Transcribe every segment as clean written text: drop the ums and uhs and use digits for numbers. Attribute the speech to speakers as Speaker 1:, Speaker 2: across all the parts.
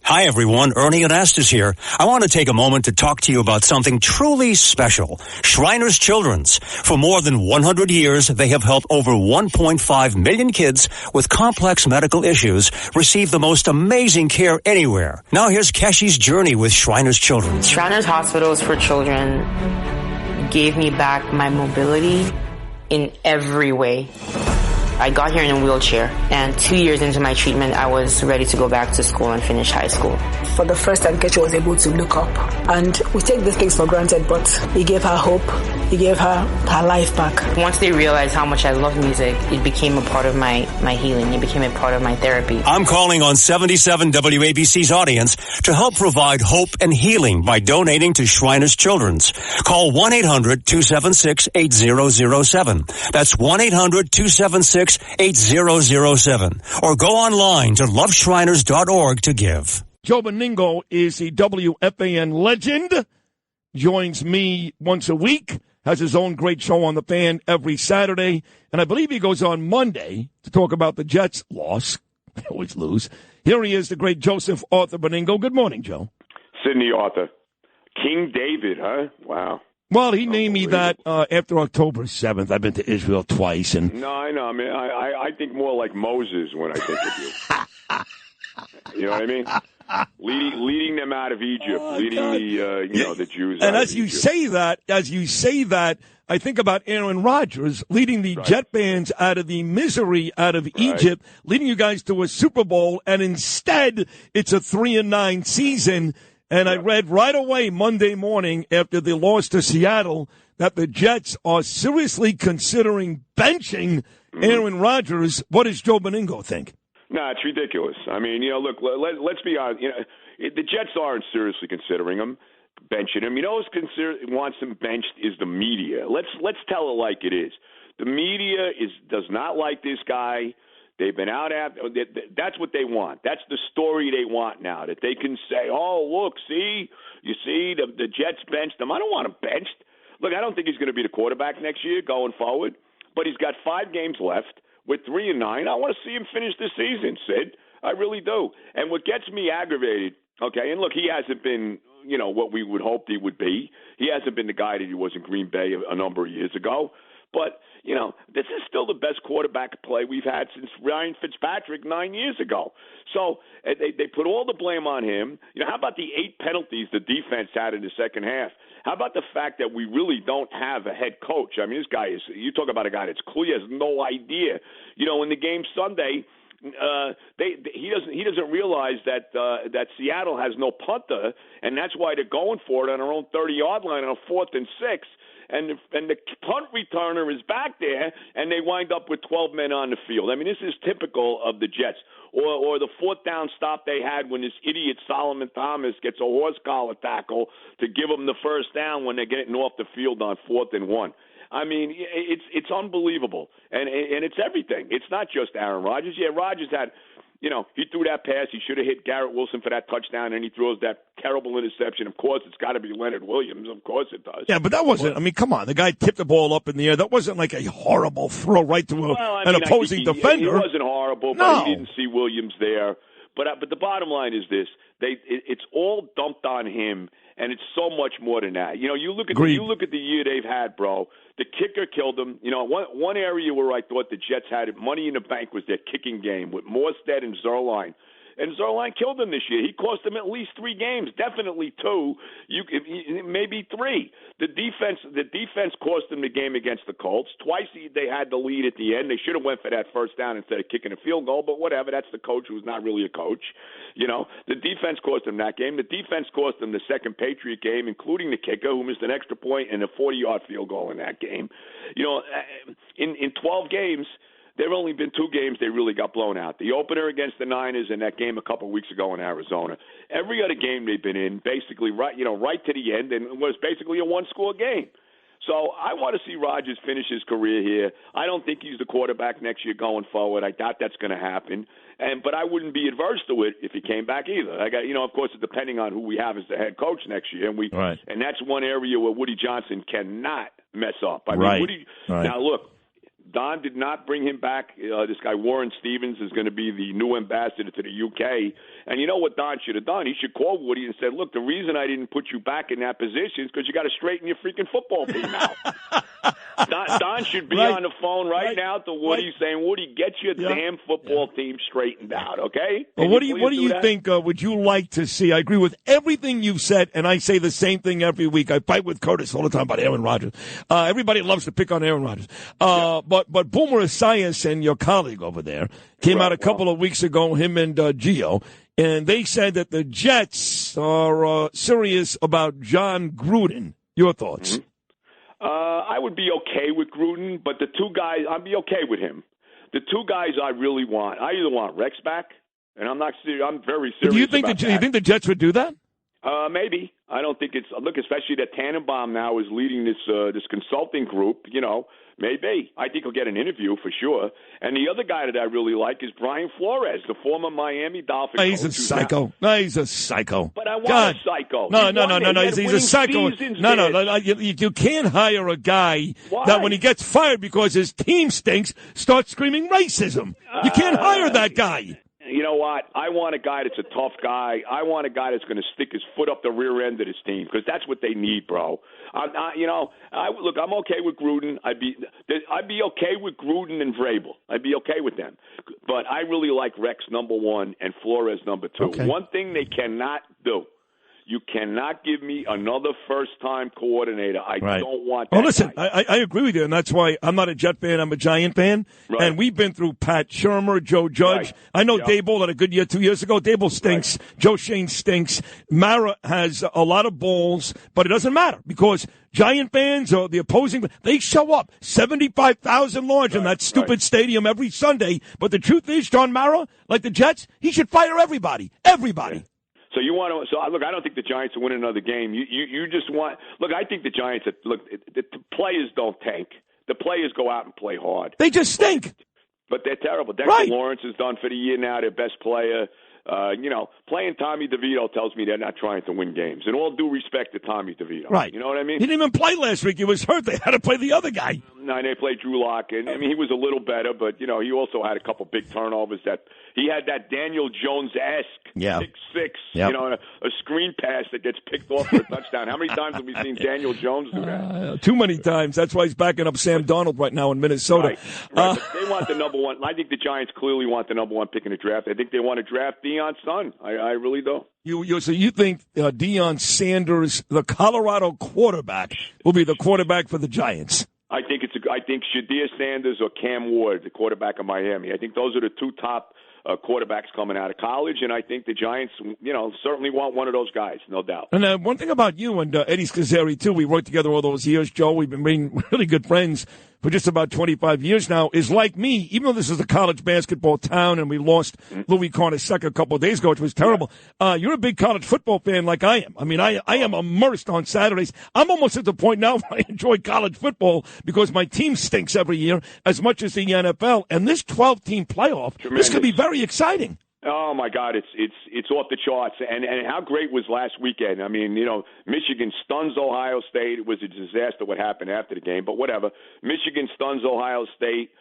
Speaker 1: Hi, everyone. Ernie Anastas here. I want to take a moment to talk to you about something truly special. Shriners Children's. For more than 100 years, they have helped over 1.5 million kids with complex medical issues receive the most amazing care anywhere. Now here's Keshi's journey with Shriners Children's.
Speaker 2: Shriners Hospitals for Children gave me back my mobility in every way. I got here in a wheelchair, and 2 years into my treatment, I was ready to go back to school and finish high school.
Speaker 3: For the first time, Kechi was able to look up. And we take these things for granted, but he gave her hope. He gave her life back.
Speaker 2: Once they realized how much I love music, it became a part of my healing. It became a part of my therapy.
Speaker 1: I'm calling on 77 WABC's audience to help provide hope and healing by donating to Shriners Children's. Call 1-800-276-8007. That's 1-800-276-8007. Or go online to loveshriners.org to give.
Speaker 4: Joe Benigno is the WFAN legend. Joins me once a week. Has his own great show on the Fan every Saturday. And I believe he goes on Monday to talk about the Jets' loss. They always lose. Here he is, the great Joseph Arthur Benigno. Good morning, Joe.
Speaker 5: Sidney Arthur. King David, huh? Wow.
Speaker 4: Well, he named me that after October 7th. I've been to Israel twice. And
Speaker 5: no, I know. I mean, I think more like Moses when I think of you. You know what I mean? Leading them out of Egypt, the Jews.
Speaker 4: And
Speaker 5: out
Speaker 4: as
Speaker 5: of
Speaker 4: you
Speaker 5: Egypt.
Speaker 4: say that, I think about Aaron Rodgers leading the Jet fans out of the misery out of Egypt, leading you guys to a Super Bowl, and instead it's a 3-9 season. And I read right away Monday morning after the loss to Seattle that the Jets are seriously considering benching Aaron Rodgers. What does Joe Benigno think?
Speaker 5: No, it's ridiculous. I mean, look, let's be honest. The Jets aren't seriously considering him, benching him. Who wants him benched is the media. Let's tell it like it is. The media does not like this guy. They've been out after. That's what they want. That's the story they want now. That they can say, "Oh, look, the Jets benched him." I don't want him benched. Look, I don't think he's going to be the quarterback next year going forward. But he's got 5 games left. With 3-9, I want to see him finish the season, Sid. I really do. And what gets me aggravated, okay, and look, he hasn't been, what we would hope he would be. He hasn't been the guy that he was in Green Bay a number of years ago. But, this is still the best quarterback play we've had since Ryan Fitzpatrick 9 years ago. So they put all the blame on him. How about the 8 penalties the defense had in the second half? How about the fact that we really don't have a head coach? I mean, this guy you talk about a guy that's clear, has no idea. In the game Sunday, he doesn't realize that Seattle has no punter, and that's why they're going for it on their own 30-yard line on a 4th and 6. And the punt returner is back there, and they wind up with 12 men on the field. I mean, this is typical of the Jets. Or the 4th down stop they had when this idiot Solomon Thomas gets a horse collar tackle to give them the first down when they're getting off the field on 4th and 1. I mean, it's unbelievable, and it's everything. It's not just Aaron Rodgers. Yeah, Rodgers had, he threw that pass. He should have hit Garrett Wilson for that touchdown, and he throws that terrible interception. Of course, it's got to be Leonard Williams. Of course it does.
Speaker 4: Yeah, but that wasn't. I mean, come on. The guy tipped the ball up in the air. That wasn't like a horrible throw right to an opposing defender.
Speaker 5: It wasn't horrible, but he didn't see Williams there. But the bottom line is this: it's all dumped on him, and it's so much more than that. You look at the year they've had, bro. The kicker killed them. One area where I thought the Jets had money in the bank was their kicking game with Morstead and Zerline. And Zerline killed them this year. He cost them at least 3 games, definitely 2, maybe 3. The defense cost them the game against the Colts. Twice they had the lead at the end. They should have went for that first down instead of kicking a field goal, but whatever. That's the coach who's not really a coach. The defense cost them that game. The defense cost them the second Patriot game, including the kicker, who missed an extra point and a 40-yard field goal in that game. In 12 games, there have only been 2 games they really got blown out. The opener against the Niners and that game a couple of weeks ago in Arizona. Every other game they've been in, basically right to the end, and it was basically a one-score game. So I want to see Rodgers finish his career here. I don't think he's the quarterback next year going forward. I doubt that's going to happen. But I wouldn't be adverse to it if he came back either. Of course, depending on who we have as the head coach next year, and that's one area where Woody Johnson cannot mess up. I mean, Woody. Now look. Don did not bring him back. This guy Warren Stevens is going to be the new ambassador to the UK. And you know what Don should have done? He should call Woody and said, look, the reason I didn't put you back in that position is because you got to straighten your freaking football team out. Don should be on the phone right now to Woody saying, Woody, get your damn football team straightened out, okay?
Speaker 4: Well, what do you think would you like to see? I agree with everything you've said, and I say the same thing every week. I fight with Curtis all the time about Aaron Rodgers. Everybody loves to pick on Aaron Rodgers. But Boomer Esiason and your colleague over there came out a couple of weeks ago, him and Gio, and they said that the Jets are serious about John Gruden. Your thoughts?
Speaker 5: Mm-hmm. I would be okay with Gruden, but the two guys, I'd be okay with him. The two guys I really want, I either want Rex back, and I'm very serious.
Speaker 4: Do you think the Jets would do that?
Speaker 5: Maybe. I don't think it's look, especially that Tannenbaum now is leading this consulting group. You know, maybe. I think he'll get an interview for sure. And the other guy that I really like is Brian Flores, the former Miami Dolphins.
Speaker 4: He's a psycho. He's a psycho.
Speaker 5: But I want a psycho.
Speaker 4: No. He's a psycho. No. You can't hire a guy that when he gets fired because his team stinks starts screaming racism. You can't hire that guy.
Speaker 5: You know what? I want a guy that's a tough guy. I want a guy that's going to stick his foot up the rear end of his team because that's what they need, bro. Look, I'm okay with Gruden. I'd be okay with Gruden and Vrabel. I'd be okay with them. But I really like Rex number one and Flores number two.
Speaker 4: Okay.
Speaker 5: One thing they cannot do. You cannot give me another first-time coordinator. I don't want that.
Speaker 4: Oh, listen,
Speaker 5: guy.
Speaker 4: I agree with you, and that's why I'm not a Jet fan. I'm a Giant fan. Right. And we've been through Pat Shurmur, Joe Judge. Right. I know Daboll had a good year 2 years ago. Daboll stinks. Right. Joe Shane stinks. Mara has a lot of balls, but it doesn't matter because Giant fans or the opposing, they show up 75,000 large in that stupid stadium every Sunday. But the truth is, John Mara, like the Jets, he should fire everybody. Everybody.
Speaker 5: Yeah. So you want to? So look, I don't think the Giants will win another game. You just want. Look, I think the Giants. Look, the players don't tank. The players go out and play hard.
Speaker 4: They just stink.
Speaker 5: But they're terrible. Dexter Lawrence is done for the year now. Their best player. Playing Tommy DeVito tells me they're not trying to win games. And all due respect to Tommy DeVito.
Speaker 4: Right.
Speaker 5: You know what I mean?
Speaker 4: He didn't even play last week. He was hurt. They had to play the other guy.
Speaker 5: No, they played Drew Lock. And, I mean, he was a little better, but, he also had a couple big turnovers. He had that Daniel Jones-esque 6'6", a screen pass that gets picked off for a touchdown. How many times have we seen Daniel Jones do that?
Speaker 4: Too many times. That's why he's backing up Sam Darnold right now in Minnesota.
Speaker 5: Right. But they want the number one. I think the Giants clearly want the number one pick in the draft. I think they want to draft Deion's son. I really do.
Speaker 4: So you think Deion Sanders, the Colorado quarterback, will be the quarterback for the Giants? I think
Speaker 5: Shadir Sanders or Cam Ward, the quarterback of Miami. I think those are the two top quarterbacks coming out of college, and I think the Giants, certainly want one of those guys, no doubt.
Speaker 4: And one thing about you and Eddie Scazzeri, too, we worked together all those years, Joe. We've been being really good friends for just about 25 years now, is like me, even though this is a college basketball town and we lost Louis Carnesecca a couple of days ago, which was terrible. You're a big college football fan like I am. I mean, I am immersed on Saturdays. I'm almost at the point now where I enjoy college football because my team stinks every year as much as the NFL. And this 12-team playoff, this could be very exciting.
Speaker 5: Oh my God, it's off the charts, and how great was last weekend? I mean, Michigan stuns Ohio State. It was a disaster what happened after the game, but whatever. Michigan stuns Ohio State.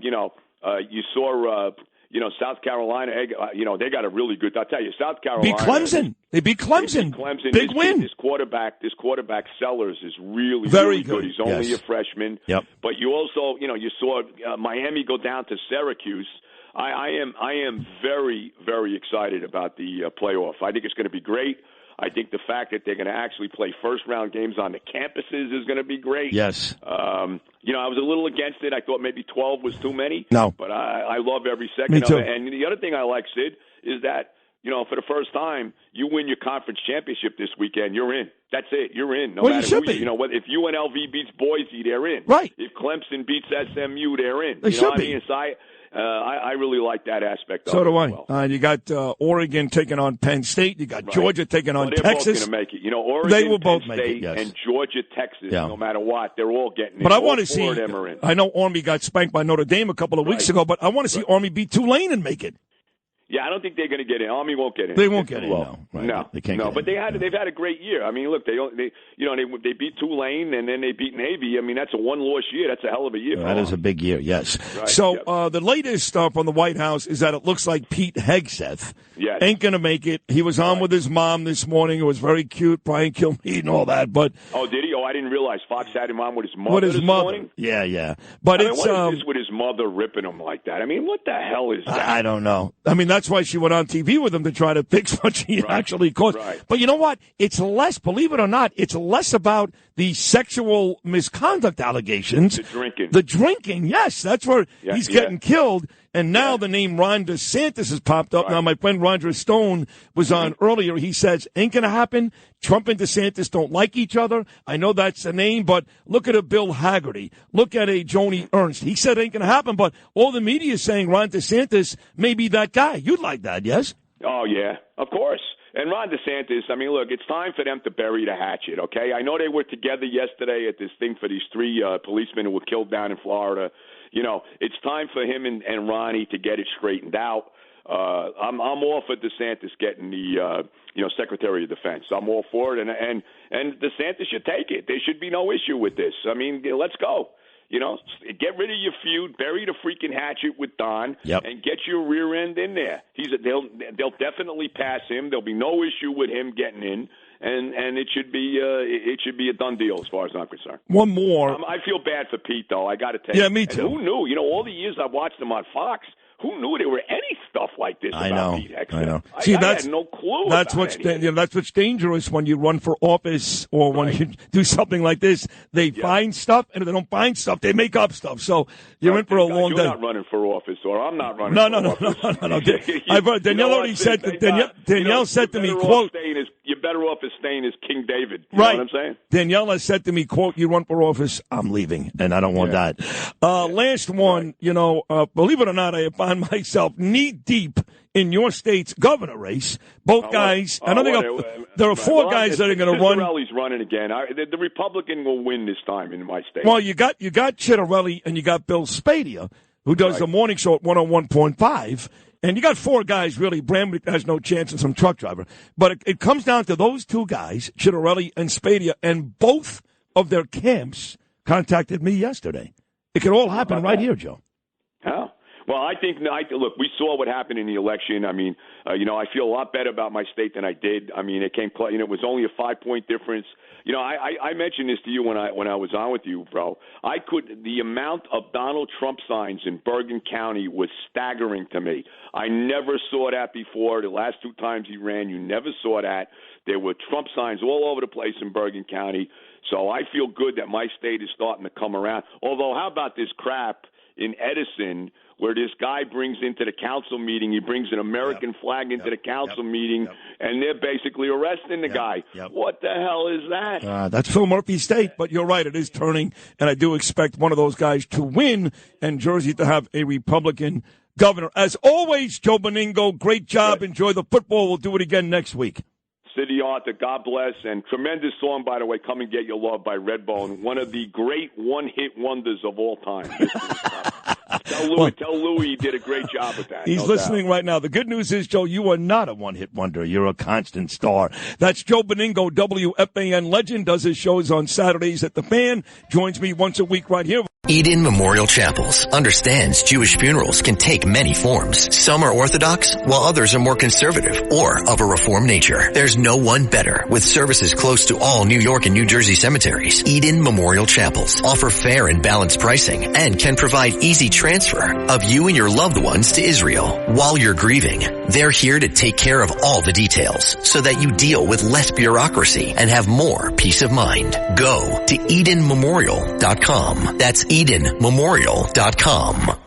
Speaker 5: You saw, South Carolina. They got a really good. I'll tell you, South Carolina.
Speaker 4: They beat Clemson. Big win.
Speaker 5: This quarterback Sellers is really
Speaker 4: very
Speaker 5: good. He's only a freshman.
Speaker 4: Yep.
Speaker 5: But you also, you saw Miami go down to Syracuse. I am very, very excited about the playoff. I think it's going to be great. I think the fact that they're going to actually play first-round games on the campuses is going to be great.
Speaker 4: Yes.
Speaker 5: I was a little against it. I thought maybe 12 was too many.
Speaker 4: No.
Speaker 5: But I love every second of it. And the other thing I like, Sid, is that, for the first time, you win your conference championship this weekend, you're in. That's it. You're in. No matter who if UNLV beats Boise, they're in.
Speaker 4: Right.
Speaker 5: If Clemson beats SMU, they're in.
Speaker 4: They should be.
Speaker 5: I really like that aspect of it.
Speaker 4: So do I.
Speaker 5: Well.
Speaker 4: You got Oregon taking on Penn State. You got Georgia taking on
Speaker 5: they're
Speaker 4: Texas.
Speaker 5: They're both going to make it. Oregon,
Speaker 4: they will
Speaker 5: Penn
Speaker 4: both make
Speaker 5: State,
Speaker 4: it, yes.
Speaker 5: And Georgia, Texas, no matter what, they're all getting it.
Speaker 4: But I want to see.
Speaker 5: I
Speaker 4: know Army got spanked by Notre Dame a couple of weeks ago, but I want to see Army beat Tulane and make it.
Speaker 5: Yeah, I don't think they're going to get in. Army won't get in.
Speaker 4: They won't get in. No, right.
Speaker 5: No,
Speaker 4: they can't.
Speaker 5: No,
Speaker 4: get
Speaker 5: but
Speaker 4: in.
Speaker 5: they've had a great year. I mean, look, they beat Tulane and then they beat Navy. I mean, that's a one-loss year. That's a hell of a year.
Speaker 4: That is a big year. Yes.
Speaker 5: Right,
Speaker 4: So the latest stuff on the White House is that it looks like Pete Hegseth ain't going to make it. He was on with his mom this morning. It was very cute. Brian Kilmeade and all that. But
Speaker 5: did he? Oh, I didn't realize Fox had him on with his mother.
Speaker 4: With his
Speaker 5: this
Speaker 4: mother.
Speaker 5: Morning?
Speaker 4: Yeah. But
Speaker 5: what is this with his mother ripping him like that? I mean, what the hell is that?
Speaker 4: I don't know. I mean, that's why she went on TV with him to try to fix what she actually caused.
Speaker 5: Right.
Speaker 4: But you know what? It's less, believe it or not, it's less about the sexual misconduct allegations.
Speaker 5: The
Speaker 4: drinking, yes. That's where he's getting killed. And now the name Ron DeSantis has popped up. Right. Now, my friend Roger Stone was on earlier. He says, ain't going to happen. Trump and DeSantis don't like each other. I know that's the name, but look at a Bill Haggerty. Look at a Joni Ernst. He said it ain't going to happen, but all the media is saying Ron DeSantis may be that guy. You'd like that, yes?
Speaker 5: Oh, yeah, of course. And Ron DeSantis, I mean, look, it's time for them to bury the hatchet, okay? I know they were together yesterday at this thing for these three policemen who were killed down in Florida. You know, it's time for him and Ronnie to get it straightened out. I'm all for DeSantis getting the Secretary of Defense. I'm all for it, and DeSantis should take it. There should be no issue with this. I mean, let's go. You know, get rid of your feud, bury the freaking hatchet with Don, and get your rear end in there. They'll definitely pass him. There'll be no issue with him getting in. And it should be a done deal as far as I'm concerned.
Speaker 4: One more.
Speaker 5: I feel bad for Pete, though. I got to tell you.
Speaker 4: Yeah, me too.
Speaker 5: And who knew? You know, all the years I've watched him on Fox, who knew there were any stuff like this about Pete Hegseth?
Speaker 4: I know.
Speaker 5: See, I had no clue.
Speaker 4: That's what's dangerous when you run for office or when you do something like this. They find stuff, and if they don't find stuff, they make up stuff. So you're in for a long day.
Speaker 5: You're not running for office, or I'm not running for office.
Speaker 4: No. Danielle already said that. Danielle said to me, "Quote."
Speaker 5: You're better off as staying as King David. You
Speaker 4: know
Speaker 5: what I'm saying?
Speaker 4: Danielle has said to me, quote, you run for office, I'm leaving, and I don't want that. Last one, believe it or not, I find myself knee-deep in your state's governor race. Both guys, I don't think there are four guys that are going to run.
Speaker 5: Citarelli's running again. The Republican will win this time in my state.
Speaker 4: Well, you got Citarelli and you got Bill Spadia, who does the morning show at 101.5. And you got four guys, really. Bramlett has no chance and some truck driver. But it comes down to those two guys, Citarelli and Spadia, and both of their camps contacted me yesterday. It could all happen right here, Joe.
Speaker 5: How? Well, I think, look, we saw what happened in the election. I mean, I feel a lot better about my state than I did. I mean, it was only a 5-point difference. You know, I mentioned this to you when I was on with you, bro. The amount of Donald Trump signs in Bergen County was staggering to me. I never saw that before. The last two times he ran, you never saw that. There were Trump signs all over the place in Bergen County. So I feel good that my state is starting to come around. Although, how about this crap in Edison where this guy brings into the council meeting, he brings an American flag into the council meeting, and they're basically arresting the guy. What the hell is that?
Speaker 4: That's Phil Murphy's state, but you're right, it is turning, and I do expect one of those guys to win and Jersey to have a Republican governor. As always, Joe Benigno, great job. Enjoy the football. We'll do it again next week.
Speaker 5: City Arthur, God bless, and tremendous song, by the way, Come and Get Your Love by Redbone, one of the great one-hit wonders of all time. Tell Louis he did a great job with that.
Speaker 4: He's listening right now. The good news is, Joe, you are not a one-hit wonder. You're a constant star. That's Joe Benigno, WFAN legend, does his shows on Saturdays at The Fan, joins me once a week right here.
Speaker 6: Eden Memorial Chapels understands Jewish funerals can take many forms. Some are Orthodox, while others are more conservative or of a Reformed nature. There's no one better. With services close to all New York and New Jersey cemeteries, Eden Memorial Chapels offer fair and balanced pricing and can provide easy transfer of you and your loved ones to Israel. While you're grieving, they're here to take care of all the details so that you deal with less bureaucracy and have more peace of mind. Go to EdenMemorial.com. That's EdenMemorial.com.